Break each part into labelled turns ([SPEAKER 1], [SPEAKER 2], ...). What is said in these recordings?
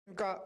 [SPEAKER 1] 그러니까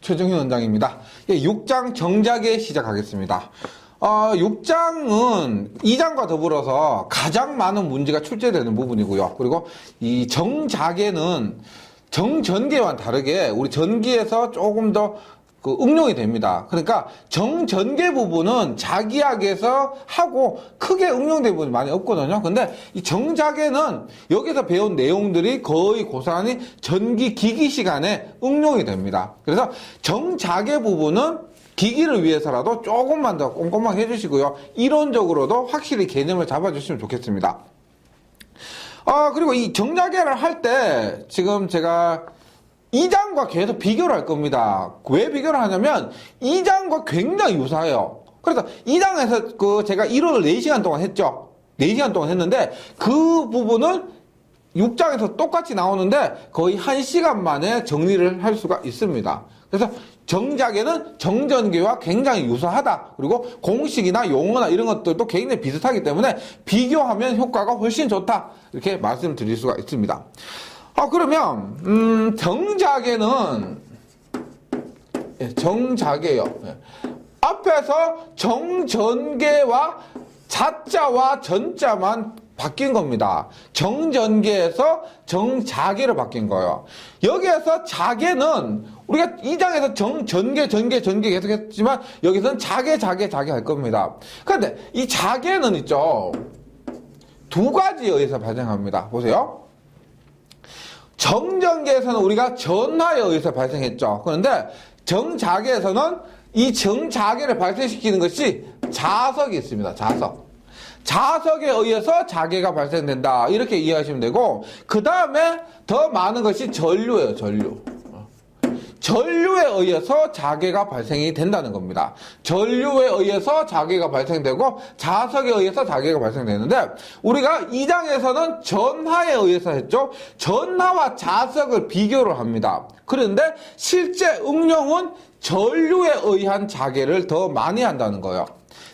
[SPEAKER 1] 최정현 원장입니다. 6장 정작에 시작하겠습니다. 6장은 2장과 더불어서 가장 많은 문제가 출제되는 부분이고요. 그리고 이 정작에는 정전개와는 다르게 우리 전기에서 조금 더 응용이 됩니다. 그러니까 정전개 부분은 자기학에서 하고 크게 응용된 부분이 많이 없거든요. 근데 이 정작에는 여기서 배운 내용들이 거의 고스란히 전기 기기 시간에 응용이 됩니다. 그래서 정작의 부분은 기기를 위해서라도 조금만 더 꼼꼼하게 해주시고요. 이론적으로도 확실히 개념을 잡아주시면 좋겠습니다. 그리고 이 정작회를 할 때 지금 제가 2장과 계속 비교를 할 겁니다. 왜 비교를 하냐면 2장과 굉장히 유사해요. 그래서 2장에서 제가 이론을 4시간 동안 했죠. 4시간 동안 했는데 그 부분은 6장에서 똑같이 나오는데 거의 1시간 만에 정리를 할 수가 있습니다. 그래서 정작에는 정전기와 굉장히 유사하다. 그리고 공식이나 용어나 이런 것들도 굉장히 비슷하기 때문에 비교하면 효과가 훨씬 좋다. 이렇게 말씀드릴 수가 있습니다. 그러면 정작에는 정작이에요. 앞에서 정전개와 자자와 전자만 바뀐 겁니다. 정전개에서 정자개로 바뀐 거예요. 여기에서 자개는 우리가 2장에서 전개 계속 했지만 여기서는 자개 할 겁니다. 그런데 이 자개는 있죠. 두 가지에 의해서 발생합니다. 보세요. 정전개에서는 우리가 전하에 의해서 발생했죠. 그런데 정자개에서는 이 정자개를 발생시키는 것이 자석이 있습니다. 자석에 의해서 자개가 발생된다. 이렇게 이해하시면 되고, 그 다음에 더 많은 것이 전류예요. 전류에 의해서 자개가 발생이 된다는 겁니다. 전류에 의해서 자개가 발생되고 자석에 의해서 자개가 발생되는데 우리가 2장에서는 전하에 의해서 했죠. 전하와 자석을 비교를 합니다. 그런데 실제 응용은 전류에 의한 자개를 더 많이 한다는 거예요.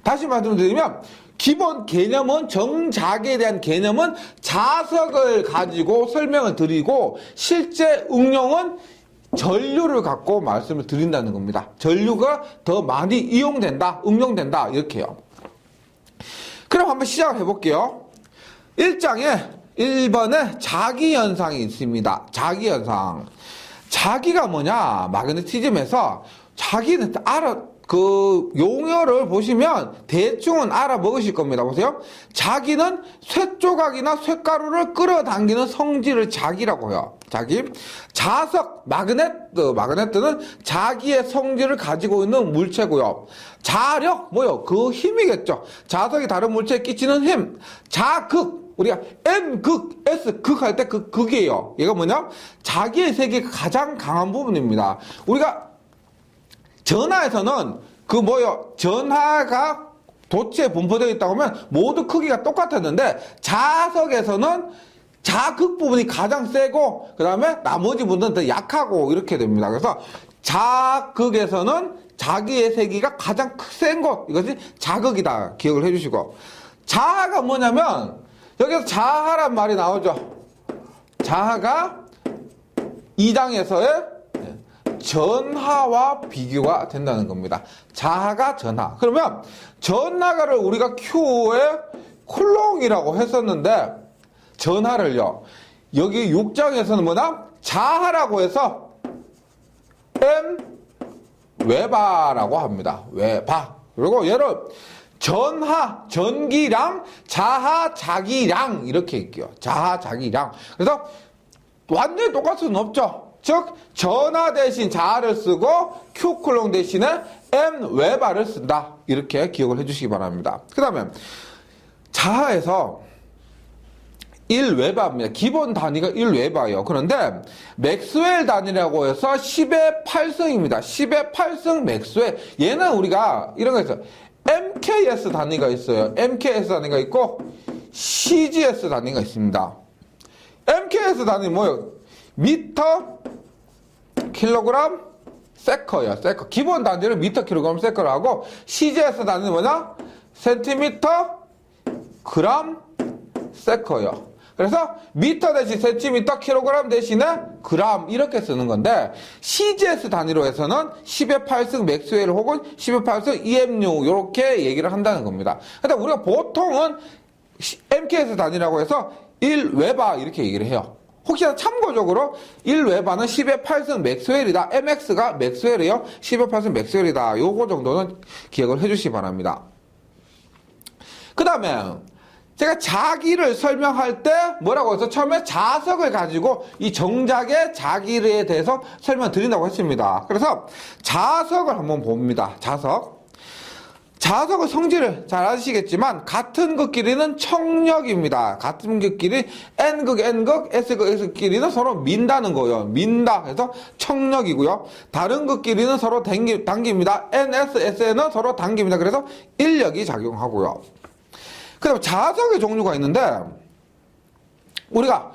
[SPEAKER 1] 다시 말씀드리면 기본 개념은 정자개에 대한 개념은 자석을 가지고 설명을 드리고 실제 응용은 전류를 갖고 말씀을 드린다는 겁니다. 전류가 더 많이 이용된다, 응용된다, 이렇게요. 그럼 한번 시작을 해볼게요. 1장에 1번에 자기현상이 있습니다. 자기현상. 자기가 뭐냐? 마그네티즘에서 자기는 용어를 보시면 대충은 알아먹으실 겁니다. 보세요. 자기는 쇠조각이나 쇠가루를 끌어당기는 성질을 자기라고 해요. 자기. 자석, 마그네트는 자기의 성질을 가지고 있는 물체고요. 자력, 그 힘이겠죠. 자석이 다른 물체에 끼치는 힘. 자극. 우리가 N극, S극 할 때 그 극이에요. 얘가 뭐냐? 자기의 세계가 가장 강한 부분입니다. 우리가 전하에서는 전하가 도체에 분포되어 있다고 하면 모두 크기가 똑같았는데 자석에서는 자극 부분이 가장 세고 그 다음에 나머지 부분은 더 약하고 이렇게 됩니다. 그래서 자극에서는 자기의 세기가 가장 센 곳, 이것이 자극이다. 기억을 해주시고, 자하가 뭐냐면 여기서 자하란 말이 나오죠. 자하가 2장에서의 전하와 비교가 된다는 겁니다. 자하가 전하. 그러면 전하가를 우리가 Q의 쿨롱이라고 했었는데 전하를요. 여기 6장에서는 뭐냐? 자하라고 해서 M 웨바라고 합니다. 웨바. 그리고 얘를 전하, 전기량, 자하, 자기량 이렇게 할게요. 자하, 자기량. 그래서 완전히 똑같을 수는 없죠. 즉 전하 대신 자하를 쓰고 Q쿨롱 대신에 M 웨바를 쓴다. 이렇게 기억을 해주시기 바랍니다. 그 다음에 자하에서 1웨바입니다. 기본 단위가 1웨바예요. 그런데 맥스웰 단위라고 해서 10의 8승입니다. 10의 8승 맥스웰. 얘는 우리가 이런 거 있어요. MKS 단위가 있어요. MKS 단위가 있고 CGS 단위가 있습니다. MKS 단위 뭐예요? 미터, 킬로그램, 세커예요. 세커. 기본 단위를 미터, 킬로그램, 세커로 하고 CGS 단위는 뭐냐? 센티미터, 그램, 세커예요. 그래서 미터 대신 센티미터, 킬로그램 대신에 그램 이렇게 쓰는 건데 CGS 단위로 해서는 10의 8승 맥스웰 혹은 10의 8승 EMU 이렇게 얘기를 한다는 겁니다. 근데 우리가 보통은 MKS 단위라고 해서 1웨바 이렇게 얘기를 해요. 혹시나 참고적으로 1웨바는 10의 8승 맥스웰이다. MX가 맥스웰이에요. 10의 8승 맥스웰이다. 요거 정도는 기억을 해주시기 바랍니다. 그 다음에 제가 자기를 설명할 때 뭐라고 해서 처음에 자석을 가지고 이 정작의 자기에 대해서 설명드린다고 했습니다. 그래서 자석을 한번 봅니다. 자석의 성질을 잘 아시겠지만 같은 극끼리는 청력입니다. 같은 극끼리 N극, S극, S극끼리는 서로 민다는 거예요. 민다 해서 청력이고요. 다른 극끼리는 서로 당깁니다. NS, SN은 서로 당깁니다. 그래서 인력이 작용하고요. 그다음 자석의 종류가 있는데 우리가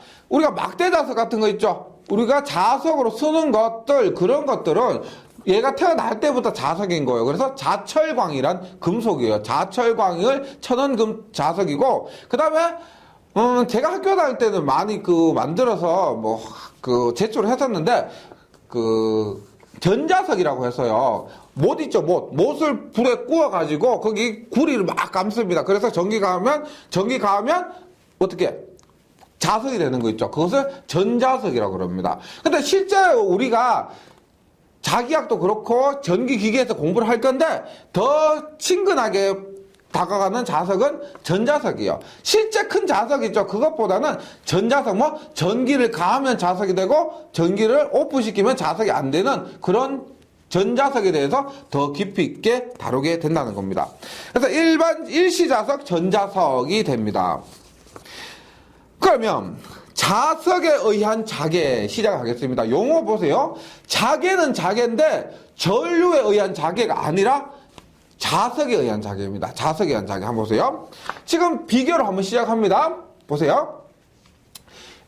[SPEAKER 1] 막대 자석 같은 거 있죠. 우리가 자석으로 쓰는 것들 그런 것들은 얘가 태어날 때부터 자석인 거예요. 그래서 자철광이란 금속이에요. 자철광을 천연금 자석이고 그다음에 제가 학교 다닐 때는 많이 만들어서 제출을 했었는데 전자석이라고 해서요. 못 있죠, 못을 불에 구워가지고 거기 구리를 막 감습니다. 그래서 전기가 가면 어떻게 자석이 되는 거 있죠. 그것을 전자석이라고 그럽니다. 근데 실제 우리가 자기학도 그렇고 전기기계에서 공부를 할 건데 더 친근하게 다가가는 자석은 전자석이에요. 실제 큰 자석 있죠. 그것보다는 전자석, 전기를 가하면 자석이 되고 전기를 오프시키면 자석이 안 되는 그런 전자석에 대해서 더 깊이 있게 다루게 된다는 겁니다. 그래서 일반 일시자석, 전자석이 됩니다. 그러면 자석에 의한 자개 시작하겠습니다. 용어 보세요. 자개는 자개인데 전류에 의한 자개가 아니라 자석에 의한 자개입니다. 자석에 의한 자개 한번 보세요. 지금 비교를 한번 시작합니다. 보세요.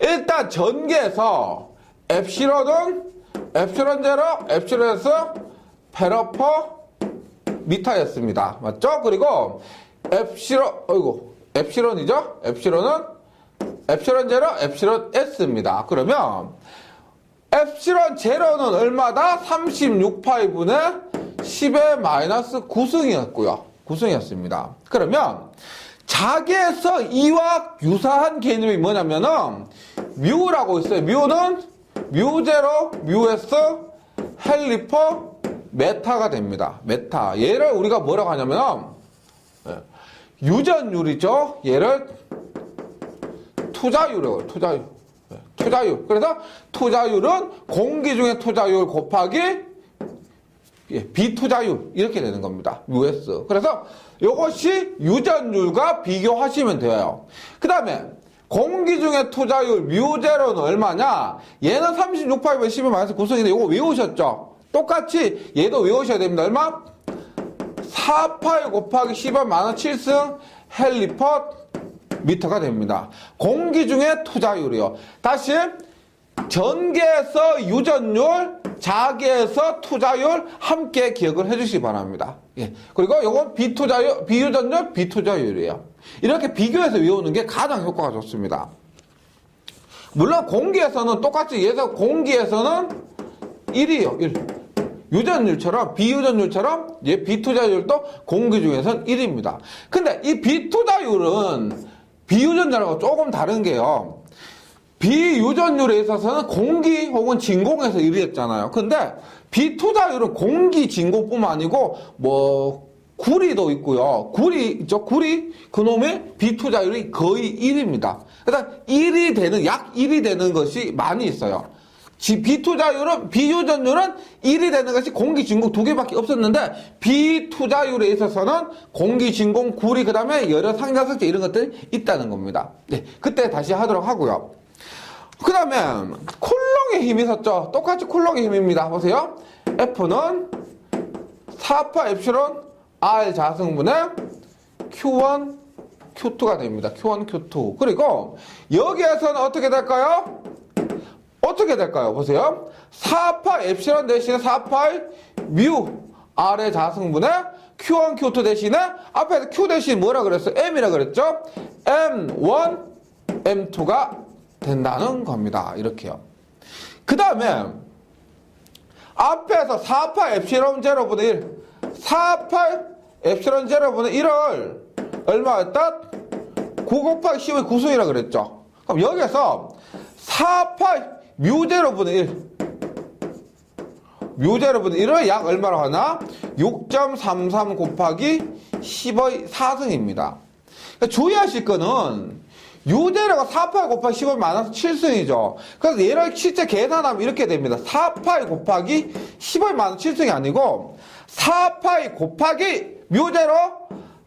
[SPEAKER 1] 일단 전기에서 엡실론은 엡실론 제로, 엡실론 S, 페러퍼 미터였습니다. 맞죠? 그리고 엡실론이죠? 엡실론은 엡실론 제로, 엡실론 S입니다. 그러면 엡실론 제로는 얼마다? 36파이분의 10의 마이너스 9승이었고요. 9승이었습니다. 그러면 자기에서 이와 유사한 개념이 뭐냐면은 뮤라고 있어요. 뮤는 뮤제로, 뮤S, 헬리퍼, 메타가 됩니다. 메타. 얘를 우리가 뭐라고 하냐면 유전율이죠. 얘를 투자율이라고 해요. 투자율. 그래서 투자율은 공기 중의 투자율 곱하기 비투자율 이렇게 되는 겁니다. US. 그래서 이것이 유전율과 비교하시면 돼요. 그 다음에 공기 중의 투자율 뮤제로는 얼마냐? 얘는 36파이브에 10의 마이너스 9승인데 이거 외우셨죠? 똑같이 얘도 외우셔야 됩니다. 얼마? 4파이 곱하기 10의 마이너스 7승 헬리퍼 미터가 됩니다. 공기 중의 투자율이요. 다시 전기에서 유전율, 자기에서 투자율 함께 기억을 해주시기 바랍니다. 예. 그리고 이건 비유전율, 비투자율이에요. 이렇게 비교해서 외우는 게 가장 효과가 좋습니다. 물론 공기에서는 똑같이 공기에서는 1이에요. 1. 유전율처럼 비유전율처럼 비투자율도 공기 중에서는 1입니다. 근데 이 비투자율은 비유전율하고 조금 다른 게요. 비유전율에 있어서는 공기 혹은 진공에서 1위였잖아요. 근데 비투자율은 공기 진공뿐만 아니고 구리도 있고요. 구리 있죠? 구리 그놈의 비투자율이 거의 1입니다. 그래서 1이 되는 약 1이 되는 것이 많이 있어요. 비유전율은 1이 되는 것이 공기 진공 2개밖에 없었는데 비투자율에 있어서는 공기 진공 구리 그다음에 여러 상자석재 이런 것들이 있다는 겁니다. 네, 그때 다시 하도록 하고요. 그 다음에 쿨롱의 힘이 있었죠. 똑같이 쿨롱의 힘입니다. 보세요. F는 4파 엡실론 R 자승분의 Q1, Q2가 됩니다. Q1, Q2. 그리고 여기에서는 어떻게 될까요? 보세요. 4파 엡실론 대신에 4파이 뮤 R의 자승분의 Q1, Q2 대신에 앞에서 Q 대신 뭐라 그랬어요? M이라 그랬죠? M1, M2가 된다는 겁니다. 이렇게요. 그 다음에 앞에서 4파이 엡실론 제로분의 1, 4파이 엡실론 제로분의 1을 얼마였다? 9 곱하기 10의 구승이라고 그랬죠. 그럼 여기서 4파이 뮤 제로분의 1, 뮤 제로분의 1을 약 얼마로 하나? 6.33 곱하기 10의 4승입니다. 그러니까 주의하실 거는 유제로가 4파이 곱하기 10을 마이너스 7승이죠. 그래서 얘를 실제 계산하면 이렇게 됩니다. 4파이 곱하기 10을 마이너스 7승이 아니고 4파이 곱하기 뮤제로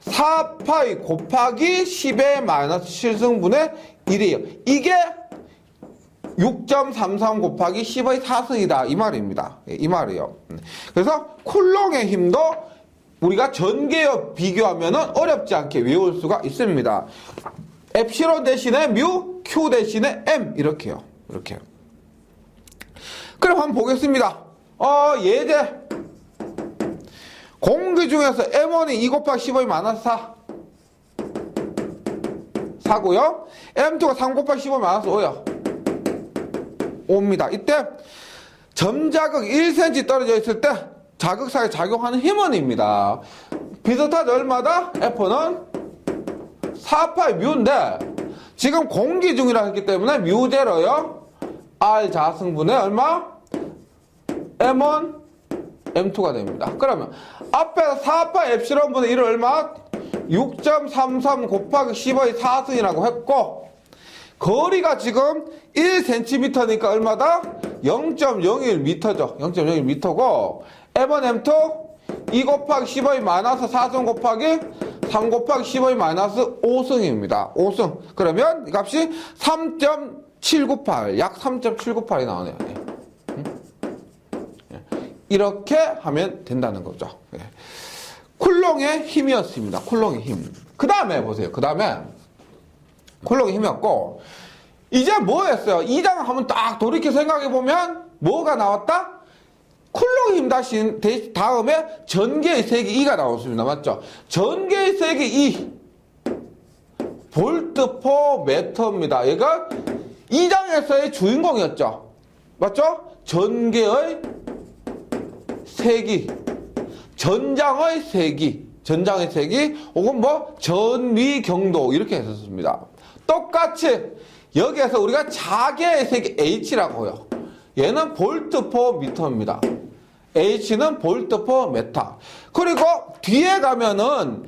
[SPEAKER 1] 4파이 곱하기 10의 마이너스 7승분의 1이에요. 이게 6.33 곱하기 10의 4승이다. 이 말입니다. 이 말이에요. 그래서 쿨롱의 힘도 우리가 전개와 비교하면 어렵지 않게 외울 수가 있습니다. 엡실론 대신에 뮤, q 대신에 m 이렇게요. 이렇게. 그럼 한번 보겠습니다. 예제. 공기 중에서 m1이 2 곱하기 10의 마이너스 4. 4고요. m2가 3 곱하기 10의 마이너스 5요. 5입니다. 이때 점자극 1cm 떨어져 있을 때 자극사에 작용하는 힘은입니다. 비슷하죠? 얼마다? F는 4파이 뮤인데 지금 공기 중이라 했기 때문에 뮤 제로요. R 자승분의 얼마? M1, M2가 됩니다. 그러면 앞에서 4파이 엡실론 분의 1을 얼마? 6.33 곱하기 10의 4승이라고 했고 거리가 지금 1cm니까 얼마다? 0.01m죠. 0.01m고 M1, M2 2 곱하기 10의 마이너스 4승 곱하기 3 곱하기 10의 마이너스 5승입니다. 5승. 그러면 이 값이 3.798, 약 3.798이 나오네요. 이렇게 하면 된다는 거죠. 쿨롱의 힘이었습니다. 쿨롱의 힘. 그 다음에 보세요. 그 다음에 쿨롱의 힘이었고 이제 뭐 했어요? 2장 한번 딱 돌이켜 생각해보면 뭐가 나왔다? 쿨롱의 힘 다음에 전개의 세기 2가 나왔습니다. 맞죠? 전개의 세기 2 볼트 퍼 미터입니다. 얘가 2장에서의 주인공이었죠. 맞죠? 전개의 세기, 전장의 세기, 혹은 뭐 전위 경도 이렇게 했었습니다. 똑같이 여기에서 우리가 자개의 세기 H라고요. 얘는 볼트 퍼 미터입니다. H는 볼트 퍼 메타. 그리고 뒤에 가면은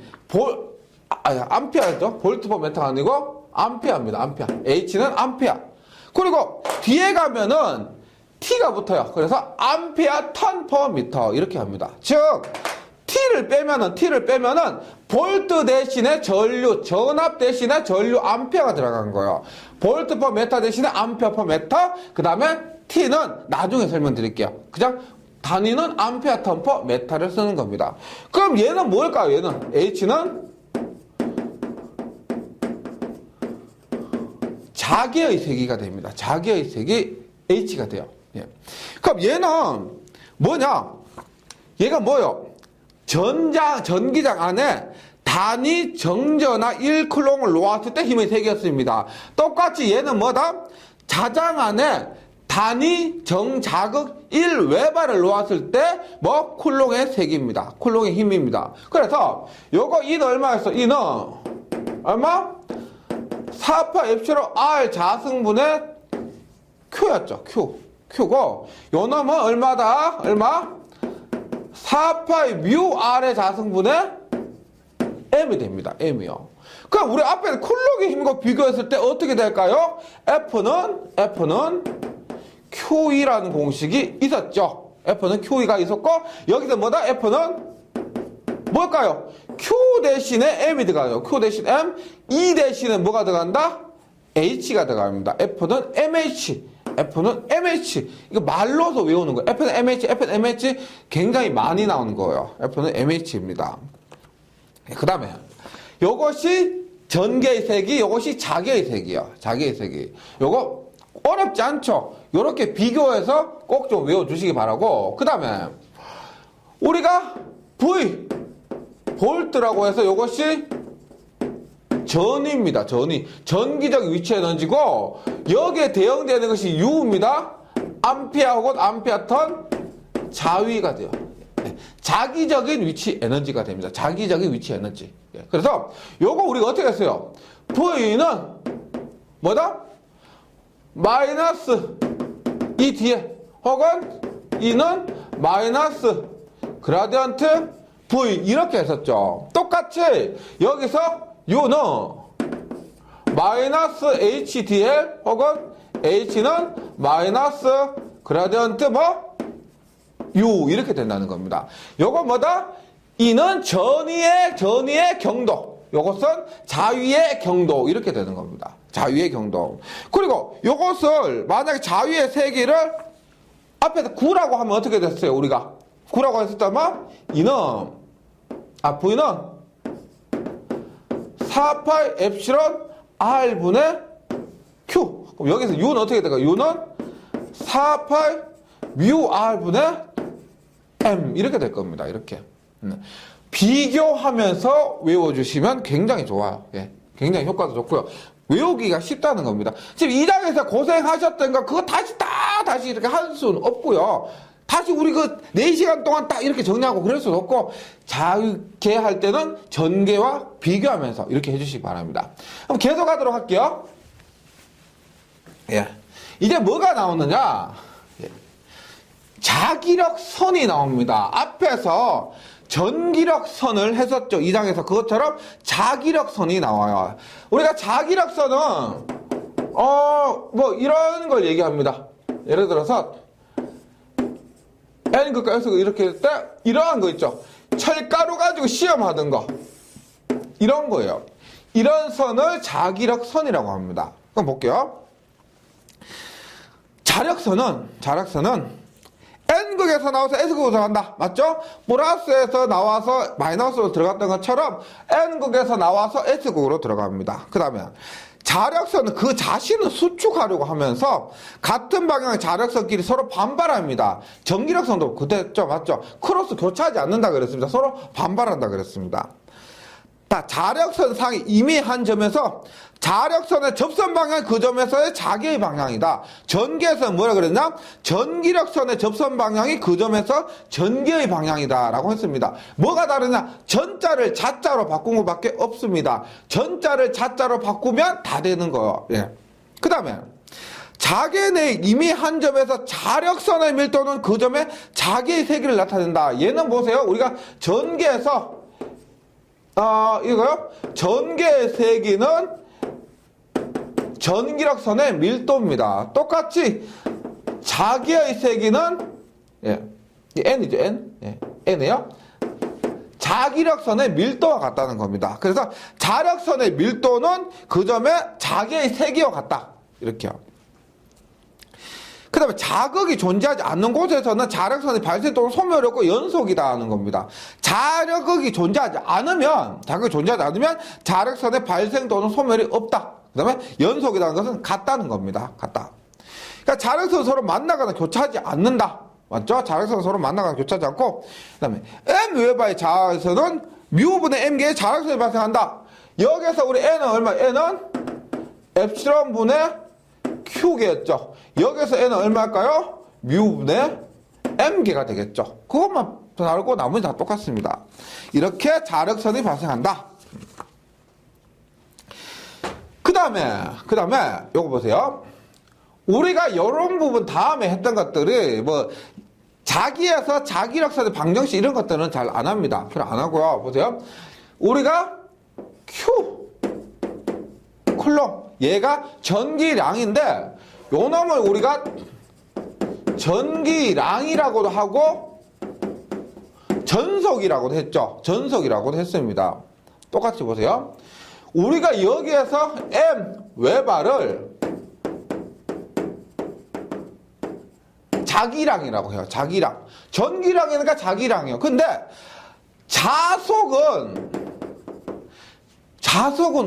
[SPEAKER 1] 암페어죠. 볼트 퍼 메타가 아니고 암페어입니다. 암페어. H는 암페어. 그리고 뒤에 가면은 T가 붙어요. 그래서 암페어 턴 퍼 미터 이렇게 합니다. 즉 T를 빼면은 볼트 대신에 전류, 전압 대신에 전류 암페어가 들어간 거예요. 볼트 퍼 메타 대신에 암페어 퍼 메타. 그 다음에 T는 나중에 설명드릴게요. 그냥 단위는 암페어 턴 퍼 메타를 쓰는 겁니다. 그럼 얘는 뭘까요? 얘는 H는 자기의 세기가 됩니다. 자기의 세기 H가 돼요. 예. 그럼 얘는 뭐냐? 얘가 뭐요? 전기장 안에 단위 정전화 1쿨롱을 놓았을 때 힘의 세기였습니다. 똑같이 얘는 뭐다? 자장 안에 단위 정자극 1웨바를 놓았을 때 뭐 쿨롱의 세기입니다. 쿨롱의 힘입니다. 그래서 요거 E는 얼마였어? E는 얼마? 4파 엡실론 R 자승분의 Q였죠. Q고 요 놈은 얼마다? 얼마? 4파이 뮤 R의 자승분의 M이 됩니다. M이요. 그럼 우리 앞에 쿨롱의 힘과 비교했을 때 어떻게 될까요? F는 QE라는 공식이 있었죠. F는 QE가 있었고 여기서 뭐다? F는 뭘까요? Q 대신에 M이 들어가요. Q 대신 M, E 대신에 뭐가 들어간다? H가 들어갑니다. F는 MH. 이거 말로서 외우는 거예요. F는 MH 굉장히 많이 나오는 거예요. F는 MH입니다. 그 다음에 요것이 전개의 세기, 요것이 자개의 세기요. 자개의 세기. 요거 어렵지 않죠? 요렇게 비교해서 꼭 좀 외워주시기 바라고. 그 다음에 우리가 V, 볼트라고 해서 요것이 전위입니다. 전위. 전기적 위치 에너지고 여기에 대응되는 것이 U입니다. 암페어 혹은 암페어턴 자위가 돼요. 자기적인 위치 에너지가 됩니다. 자기적인 위치 에너지. 그래서 요거 우리가 어떻게 했어요? V는 뭐다? 마이너스 이 뒤에 혹은 E는 마이너스 그라디언트 V 이렇게 했었죠. 똑같이 여기서 U는 마이너스 HDL 혹은 H는 마이너스 그라디언트 뭐? U 이렇게 된다는 겁니다. 요거 뭐다? E는 전위의 경도. 요것은 자위의 경도 이렇게 되는 겁니다. 자위의 경도. 그리고 요것을 만약에 자위의 세기를 앞에서 9라고 하면 어떻게 됐어요? 우리가 9라고 했었다면 V는 4파이 엡실론 R분의 Q. 그럼 여기서 U는 어떻게 될까요? U는 4파이 뮤 R분의 M 이렇게 될 겁니다. 이렇게. 비교하면서 외워주시면 굉장히 좋아요. 예. 굉장히 효과도 좋고요. 외우기가 쉽다는 겁니다. 지금 2장에서 고생하셨던 거 그거 다시 이렇게 할 수는 없고요. 다시 우리 그 4시간 동안 딱 이렇게 정리하고 그럴 수는 없고 자유계 할 때는 전개와 비교하면서 이렇게 해주시기 바랍니다. 그럼 계속 하도록 할게요. 예. 이제 뭐가 나오느냐? 예. 자기력선이 나옵니다. 앞에서 전기력선을 했었죠. 2장에서 그것처럼 자기력선이 나와요. 우리가 자기력선은 뭐 이런 걸 얘기합니다. 예를 들어서 N극과 S극 이렇게 할 때 이러한 거 있죠. 철가루 가지고 시험하던 거 이런 거예요. 이런 선을 자기력선이라고 합니다. 그럼 볼게요. 자력선은 N극에서 나와서 S극으로 들어간다. 맞죠? 플러스에서 나와서 마이너스로 들어갔던 것처럼 N극에서 나와서 S극으로 들어갑니다. 그 다음에 자력선은 그 자신을 수축하려고 하면서 같은 방향의 자력선끼리 서로 반발합니다. 전기력선도 그랬죠. 맞죠? 크로스 교차하지 않는다 그랬습니다. 서로 반발한다 그랬습니다. 자력선 상이 이미 한 점에서 자력선의 접선 방향이 그 점에서의 자기의 방향이다. 전기에서는 뭐라 그랬냐? 전기력선의 접선 방향이 그 점에서 전기의 방향이다 라고 했습니다. 뭐가 다르냐? 전자를 자자로 바꾼 것밖에 없습니다. 전자를 자자로 바꾸면 다 되는 거예요. 예. 그 다음에 자기 내 이미 한 점에서 자력선의 밀도는 그 점에 자기의 세기를 나타낸다. 얘는 보세요. 우리가 전기에서 이거요? 전기의 세기는 전기력선의 밀도입니다. 똑같이 자기의 세기는 N이죠. N이에요. 자기력선의 밀도와 같다는 겁니다. 그래서 자력선의 밀도는 그 점에 자기의 세기와 같다. 이렇게요. 그 다음에 자극이 존재하지 않는 곳에서는 자력선의 발생 또는 소멸이 없고 연속이다 하는 겁니다. 자력이 존재하지 않으면 자력선의 발생 또는 소멸이 없다. 그 다음에 연속이라는 것은 같다는 겁니다. 같다. 그러니까 자력선은 서로 만나거나 교차하지 않는다. 맞죠? 자력선은 서로 만나거나 교차하지 않고, 그 다음에 M 웨바의 자에서는 뮤분의 M개의 자력선이 발생한다. 여기서 우리 N은 얼마? N은 엡실론 분의 Q개였죠. 여기서 N은 얼마일까요? 뮤분의 M개가 되겠죠. 그것만 다르고 나머지 다 똑같습니다. 이렇게 자력선이 발생한다. 그 다음에 요거 보세요. 우리가 이런 부분 다음에 했던 것들이 자기에서 자기력선의 방정식 이런 것들은 잘 안 합니다. 필요 안 하고요. 보세요. 우리가 Q 쿨롬 얘가 전기량인데 요 놈을 우리가 전기량이라고도 하고 전속이라고도 했죠. 전속이라고도 했습니다. 똑같이 보세요. 우리가 여기에서 M 웨바를 자기량이라고 해요. 자기량. 전기량이니까 자기량이에요. 근데 자석은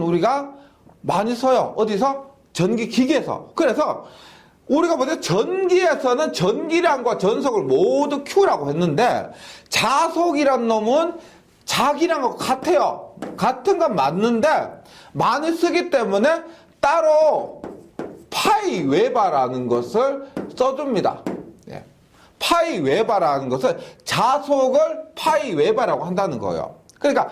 [SPEAKER 1] 우리가 많이 써요. 어디서? 전기기기에서. 그래서 우리가 보세요. 전기에서는 전기량과 전속을 모두 Q라고 했는데 자석이란 놈은 자기량하고 같아요. 같은 건 맞는데 많이 쓰기 때문에 따로 파이 웨바라는 것을 써줍니다. 예. 파이 웨바라는 것을 자속을 파이 웨바라고 한다는 거예요. 그러니까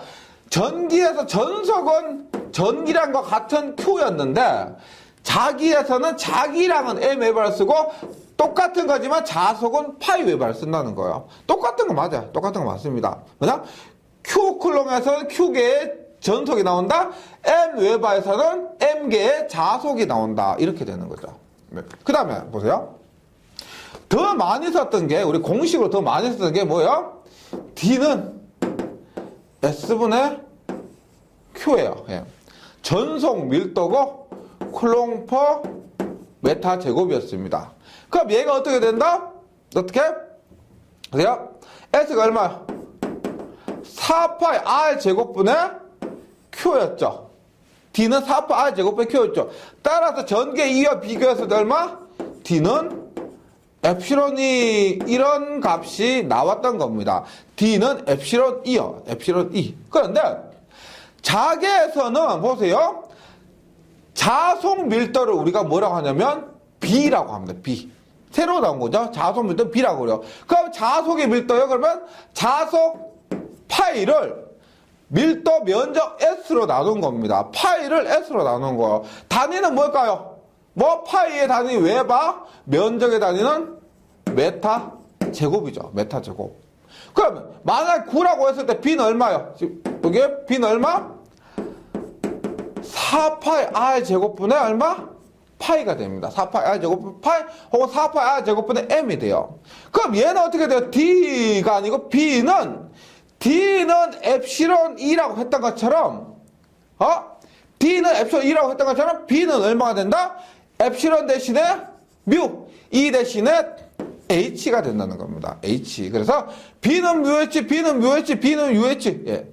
[SPEAKER 1] 전기에서 전속은 전기량과 같은 Q였는데 자기에서는 자기량은 m 웨바를 쓰고 똑같은 거지만 자속은 파이 웨바를 쓴다는 거예요. 똑같은 거 맞아요. 똑같은 거 맞습니다. 그냥 Q 쿨롱에서는 Q개의 전속이 나온다. m 웨바에서는 m개의 자속이 나온다. 이렇게 되는 거죠. 그 다음에 보세요. 더 많이 썼던 게 우리 공식으로 더 많이 썼던 게 뭐예요? D는 S분의 Q예요. 예. 전속 밀도고 쿨롱 퍼 메타 제곱이었습니다. 그럼 얘가 어떻게 된다? 어떻게? 보세요. S가 얼마야? 4파이 R 제곱분의 Q였죠. D는 4파이 R 제곱분의 Q였죠. 따라서 전개 2와 비교해서 얼마? D는 엡실론이 이런 값이 나왔던 겁니다. D는 엡실론 2요. 엡실론 2. 그런데 자개에서는 보세요. 자속 밀도를 우리가 뭐라고 하냐면 B라고 합니다. B. 새로 나온 거죠. 자속 밀도 B라고 그래요. 그럼 자속의 밀도요. 그러면 자속 파이를 밀도 면적 S로 나눈 겁니다. 파이를 S로 나눈 거예요. 단위는 뭘까요? 뭐 파이의 단위 웨바, 면적의 단위는 메타 제곱이죠. 메타 제곱. 그러면 만약 9라고 했을 때 B는 얼마요? 여기에 B는 얼마? 4파이 R 제곱분의 얼마? 파이가 됩니다. 4파이 R 제곱분 파이 혹은 4파이 R 제곱분의 M이 돼요. 그럼 얘는 어떻게 돼요? D가 아니고 D는 엡실론 2라고 했던 것처럼 D는 엡실론 2라고 했던 것처럼 B는 얼마가 된다? 엡실론 대신에 뮤, E 대신에 H가 된다는 겁니다. H. 그래서 B는 뮤H, B는 뮤H, B는 UH. 예.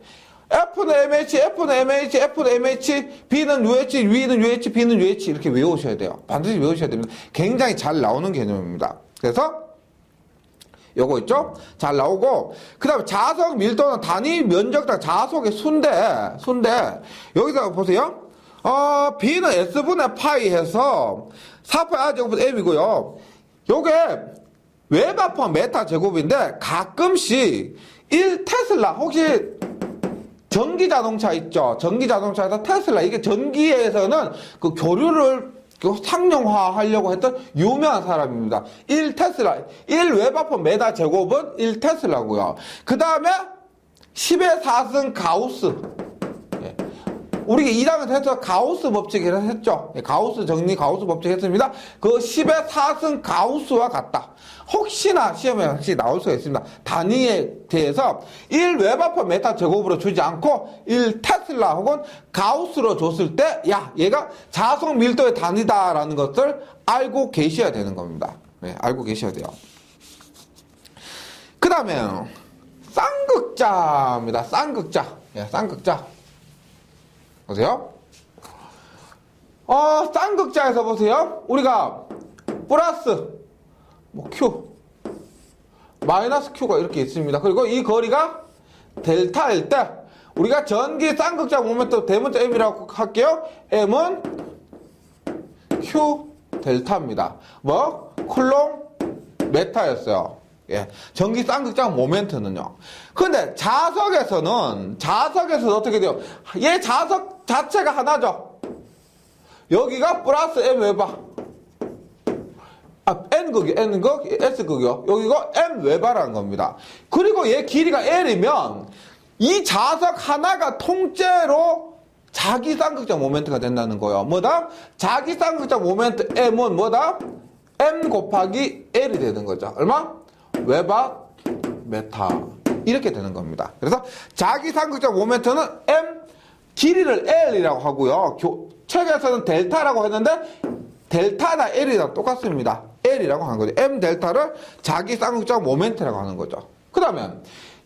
[SPEAKER 1] F는 MH, F는 MH, F는 MH, B는 UH, V는 UH, B는 UH 이렇게 외우셔야 돼요. 반드시 외우셔야 됩니다. 굉장히 잘 나오는 개념입니다. 그래서 요거 있죠? 잘 나오고 그 다음에 자석 밀도는 단위 면적당 자석의 수인데 여기서 보세요. B는 S분의 파이 해서 4파이 R 제곱은 M이고요. 요게 웨바 퍼 메타 제곱인데 가끔씩 1테슬라 혹시 전기자동차 있죠? 전기자동차에서 테슬라 이게 전기에서는 그 교류를 상용화 하려고 했던 유명한 사람입니다. 1테슬라 1웨바퍼 메다 제곱은 1테슬라고요. 그 다음에 10의 4승 가우스. 예. 우리가 2단에서 해서 가우스 법칙이라 했죠. 예. 가우스 정리 가우스 법칙 했습니다. 그 10의 4승 가우스와 같다. 혹시나 시험에 혹시 나올 수가 있습니다. 단위에 대해서 1웨바퍼 메타 제곱으로 주지 않고 1테슬라 혹은 가우스로 줬을 때 야 얘가 자속 밀도의 단위다라는 것을 알고 계셔야 되는 겁니다. 네, 알고 계셔야 돼요. 그 다음에 쌍극자입니다. 쌍극자. 예, 쌍극자. 보세요. 쌍극자에서 보세요. 우리가 플러스 Q 마이너스 Q가 이렇게 있습니다. 그리고 이 거리가 델타일 때 우리가 전기 쌍극자 모멘트 대문자 M이라고 할게요. M은 Q 델타입니다. 뭐 쿨롱 메타였어요. 예. 전기 쌍극자 모멘트는요. 근데 자석에서는 어떻게 돼요? 얘 자석 자체가 하나죠. 여기가 플러스 M 웨바. N극이, N극, S극이요. 여기가 M 웨바라는 겁니다. 그리고 얘 길이가 L이면 이 자석 하나가 통째로 자기 쌍극자 모멘트가 된다는 거예요. 뭐다? 자기 쌍극자 모멘트 M은 뭐다? M 곱하기 L이 되는 거죠. 얼마? 웨바 메타. 이렇게 되는 겁니다. 그래서 자기 쌍극자 모멘트는 M, 길이를 L이라고 하고요. 책에서는 델타라고 했는데 델타나 L이랑 똑같습니다. L이라고 하는 거죠. M 델타를 자기 쌍극자 모멘트라고 하는 거죠. 그 다음에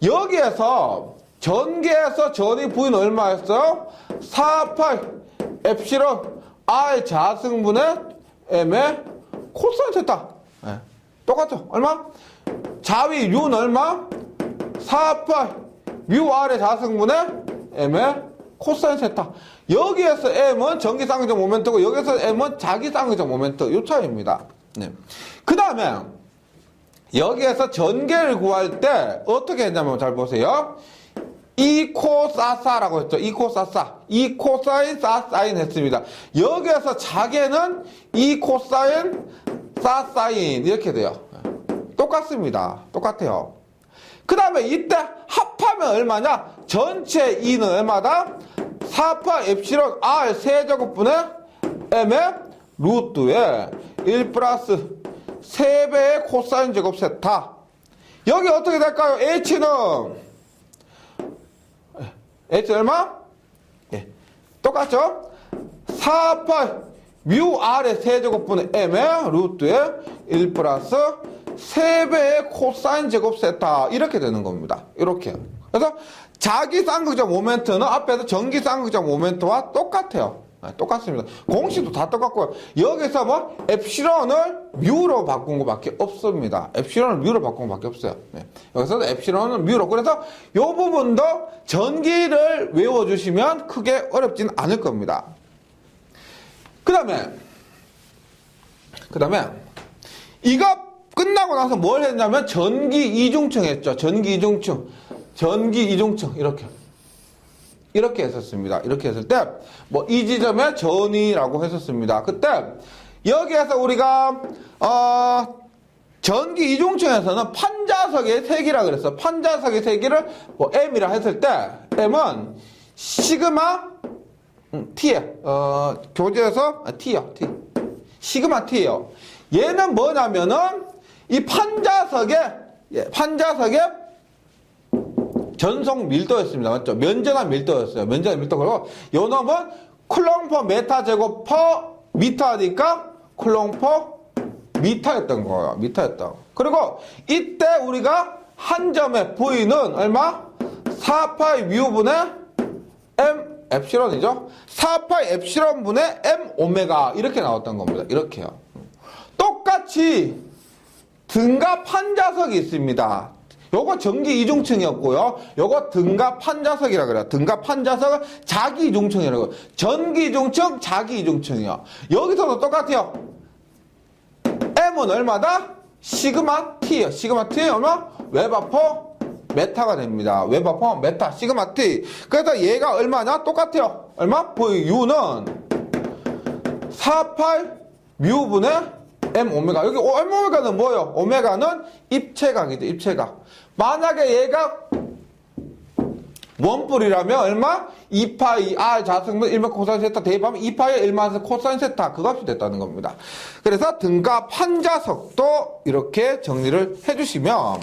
[SPEAKER 1] 여기에서 전개에서 전위 V는 얼마였어요? 4파이 엡실론 R 자승분의 M의 코사인 세타. 네. 똑같죠? 얼마? 자위 U는 얼마? 4파이 뮤 R의 자승분의 M의 코사인 세타. 여기에서 M은 전기 쌍극적 모멘트고 여기서 M은 자기 쌍극적 모멘트 요 차이입니다. 네. 그 다음에 여기에서 전개를 구할 때 어떻게 했냐면 잘 보세요. 이코사사라고 했죠. 이코사사. 이코사인 사사인 했습니다. 여기에서 자개는 이코사인 사사인 이렇게 돼요. 똑같습니다. 똑같아요. 그 다음에 이때 합하면 얼마냐? 전체 E는 얼마다? 4파 엡실론 R 세제곱분의 M의 루트에 1 플러스 3배의 코사인 제곱 세타. 여기 어떻게 될까요? H는 얼마? 예. 똑같죠? 4파 뮤 R의 세제곱분의 M의 루트에 1 플러스 3배의 코사인 제곱 세타. 이렇게 되는 겁니다. 이렇게. 그래서 자기 쌍극적 모멘트는 앞에서 전기 쌍극적 모멘트와 똑같아요. 네, 똑같습니다. 공식도 다 똑같고요. 여기서 뭐 엡실론을 뮤로 바꾼 것밖에 없습니다. 엡실론을 뮤로 바꾼 것밖에 없어요. 네. 여기서도 엡실론은 뮤로. 그래서 이 부분도 전기를 외워주시면 크게 어렵진 않을 겁니다. 그 다음에 이거 끝나고 나서 뭘 했냐면 전기 이중층 했죠. 전기 이중층 이렇게 했었습니다. 이렇게 했을 때 뭐 이 지점에 전이라고 했었습니다. 그때 여기에서 우리가 전기 이중층에서는 판자석의 세기라 그랬어. 판자석의 세기를 뭐 M이라 했을 때 M은 시그마 T에 교재에서 T요. T. 시그마 T예요. 얘는 뭐냐면은 이 판자석의 전속 밀도였습니다. 맞죠? 면전한 밀도였어요. 면전한 밀도. 그리고 요 놈은 쿨롱 퍼 메타 제곱 퍼 미터니까 쿨롱 퍼 미터였던 거예요. 미터였다. 그리고 이때 우리가 한 점의 V는 얼마? 4파이 뮤분의 M 엡실론이죠. 4파이 엡실론분의 M 오메가 이렇게 나왔던 겁니다. 이렇게요. 똑같이 등가 판자석이 있습니다. 요거 전기 이중층이었고요. 요거 등가 판자석이라 그래요. 등가 판자석은 자기 이중층이라고. 전기 이중층, 자기 이중층이요. 여기서도 똑같아요. M은 얼마다? 시그마 T요. 시그마 T 얼마? 웨바퍼 메타가 됩니다. 웨바퍼 메타 시그마 T. 그래서 얘가 얼마냐? 똑같아요. 얼마? U는 48 뮤분의 M 오메가. 여기 M 오메가는 뭐예요? 오메가는 입체각이죠. 입체각. 만약에 얘가 원뿔이라면 얼마? 2파이 R 자승분 1만 코사인 세타 대입하면 2파이 1만 코사인 세타 그 값이 됐다는 겁니다. 그래서 등가 판자석도 이렇게 정리를 해주시면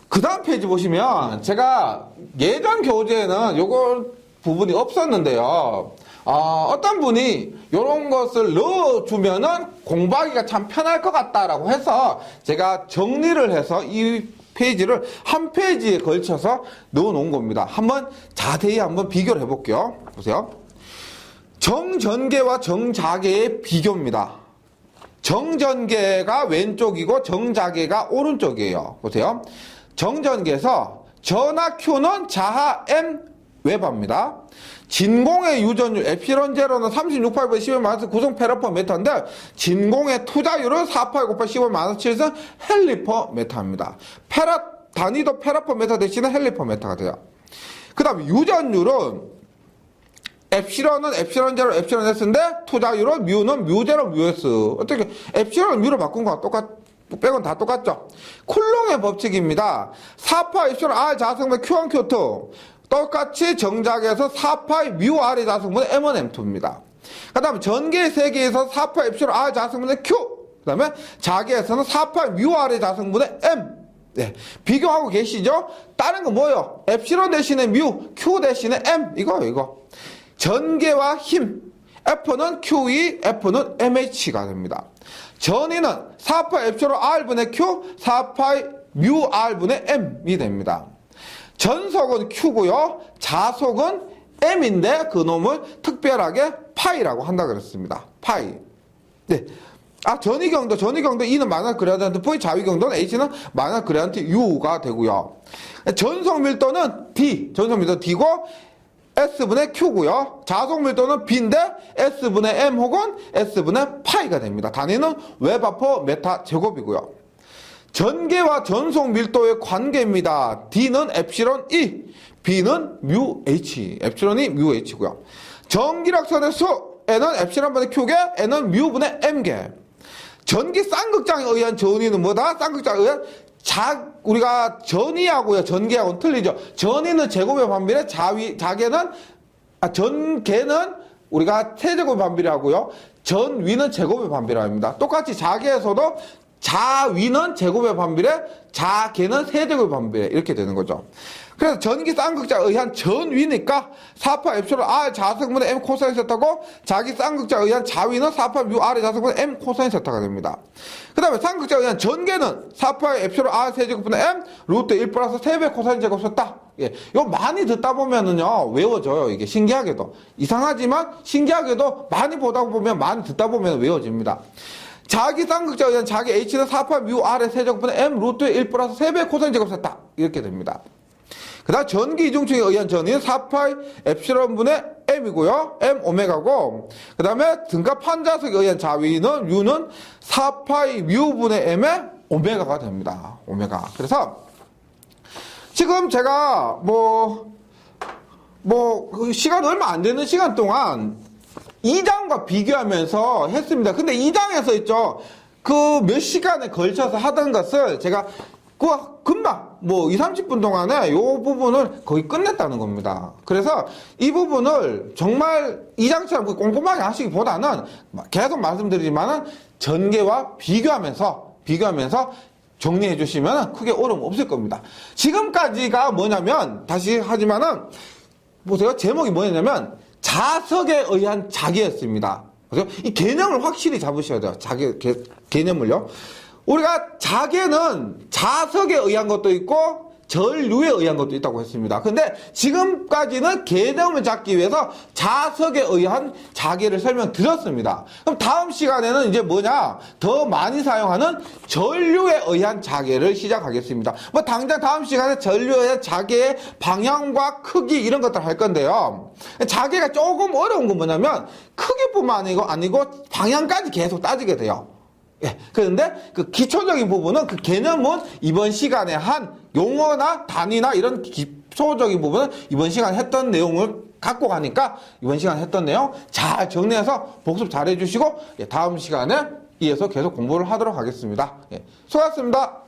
[SPEAKER 1] 그 다음 페이지 보시면 제가 예전 교재에는 요거 부분이 없었는데요. 어떤 분이 이런 것을 넣어주면은 공부하기가 참 편할 것 같다라고 해서 제가 정리를 해서 이 페이지를 한 페이지에 걸쳐서 넣어놓은 겁니다. 한번 자세히 한번 비교를 해볼게요. 보세요. 정전개와 정자개의 비교입니다. 정전개가 왼쪽이고 정자개가 오른쪽이에요. 보세요. 정전개에서 전하 Q는 자하 M 웨버입니다. 진공의 유전율 엡실론 제로는 36,800 10의 구성 페라퍼 메타인데 진공의 투자율은 4,8 곱하기 10의 7은 헬리퍼 메타입니다. 단위도 페라퍼 메타 대신에 헬리퍼 메타가 돼요. 그 다음에 유전율은 엡실론은 엡실론 제로 엡실론 S인데 투자율은 뮤는 뮤 제로 뮤 S. 어떻게 엡실론을 뮤로 바꾼 거랑 빼곤 다 똑같죠. 쿨롱의 법칙입니다. 4파 엡실론 R 자성분 Q1 Q2 똑같이 정작에서 4파이 뮤 R의 자성분의 M1 M2입니다. 그 다음에 전개의 세계에서 4파이 엡실론 R 자성분의 Q 그 다음에 자개에서는 4파이 뮤 R의 자성분의 M. 네. 비교하고 계시죠? 다른 건 뭐예요? 엡실론 대신에 뮤, Q 대신에 M 이거 전개와 힘 F는 QE, F는 MH가 됩니다. 전위는 4파이 엡실론 R분의 Q, 4파이 뮤 R분의 M이 됩니다. 전속은 Q고요. 자속은 M인데 그 놈을 특별하게 파이라고 한다 그랬습니다. 파이. 네. 전위경도 E는 마이너스 그레디언트 V, 자위경도는 H는 마이너스 그레디언트 U가 되고요. 전속 밀도는 D, 전속 밀도 D고 S분의 Q고요. 자속 밀도는 B인데 S분의 M 혹은 S분의 파이가 됩니다. 단위는 웨바퍼 메타 제곱이고요. 전개와 전속 밀도의 관계입니다. D는 엡실론 E, B는 뮤 H. 엡실론이 뮤 H고요. 전기락선의 수, N은 엡실론분의 Q개, N은 뮤분의 M개. 전기 쌍극장에 의한 전위는 뭐다? 쌍극장에 의한 우리가 전위하고요, 전개하고는 틀리죠. 전위는 제곱의 반비례, 전개는 우리가 세제곱의 반비례 하고요. 전위는 제곱의 반비례 합니다. 똑같이 자개에서도 자위는 제곱의 반비례, 자개는 세제곱의 반비례 이렇게 되는 거죠. 그래서 전기 쌍극자에 의한 전위니까 4파 엡실론 R 자석분의 M 코사인 세타고 자기 쌍극자에 의한 자위는 4파 뮤 R의 자석분의 M 코사인 세타가 됩니다. 그 다음에 쌍극자에 의한 전개는 4파의 엡실론 R 세제곱분의 M 루트 1 플러스 3배 코사인 제곱 세타. 예, 이거 많이 듣다 보면은요 외워져요. 이게 신기하게도 이상하지만 신기하게도 많이 보다 보면 많이 듣다 보면 외워집니다. 자기 쌍극자에 의한 자기 H는 4파 뮤 R의 세제곱분의 M 루트 1 플러스 3배 코사인 제곱 세타 이렇게 됩니다. 그 다음 전기 이중충에 의한 전위는 4파이 엡실론분의 M이고요. M 오메가고 그 다음에 등가 판자석에 의한 자위는 U는 4파이 뮤분의 M의 오메가가 됩니다. 오메가. 그래서 지금 제가 시간 얼마 안 되는 시간 동안 2장과 비교하면서 했습니다. 근데 2장에서 있죠. 그 몇 시간에 걸쳐서 하던 것을 제가 금방 2, 30분 동안에 이 부분을 거의 끝냈다는 겁니다. 그래서 이 부분을 정말 2장처럼 꼼꼼하게 하시기보다는 계속 말씀드리지만은 전개와 비교하면서 정리해 주시면 크게 어려움 없을 겁니다. 지금까지가 뭐냐면 다시 하지만은 보세요. 제목이 뭐냐면 자석에 의한 자개였습니다. 그래서 이 개념을 확실히 잡으셔야 돼요. 개념을요. 우리가 자개는 자석에 의한 것도 있고 전류에 의한 것도 있다고 했습니다. 근데 지금까지는 개념을 잡기 위해서 자석에 의한 자개를 설명드렸습니다. 그럼 다음 시간에는 이제 더 많이 사용하는 전류에 의한 자개를 시작하겠습니다. 당장 다음 시간에 전류에 의한 자개의 방향과 크기 이런 것들 할 건데요. 자개가 조금 어려운 건 뭐냐면 크기뿐만 아니고 방향까지 계속 따지게 돼요. 예. 그런데 그 기초적인 부분은 그 개념은 이번 시간에 한 용어나 단위나 이런 기초적인 부분은 이번 시간에 했던 내용을 갖고 가니까 이번 시간에 했던 내용 잘 정리해서 복습 잘 해주시고 다음 시간에 이어서 계속 공부를 하도록 하겠습니다. 예. 수고하셨습니다.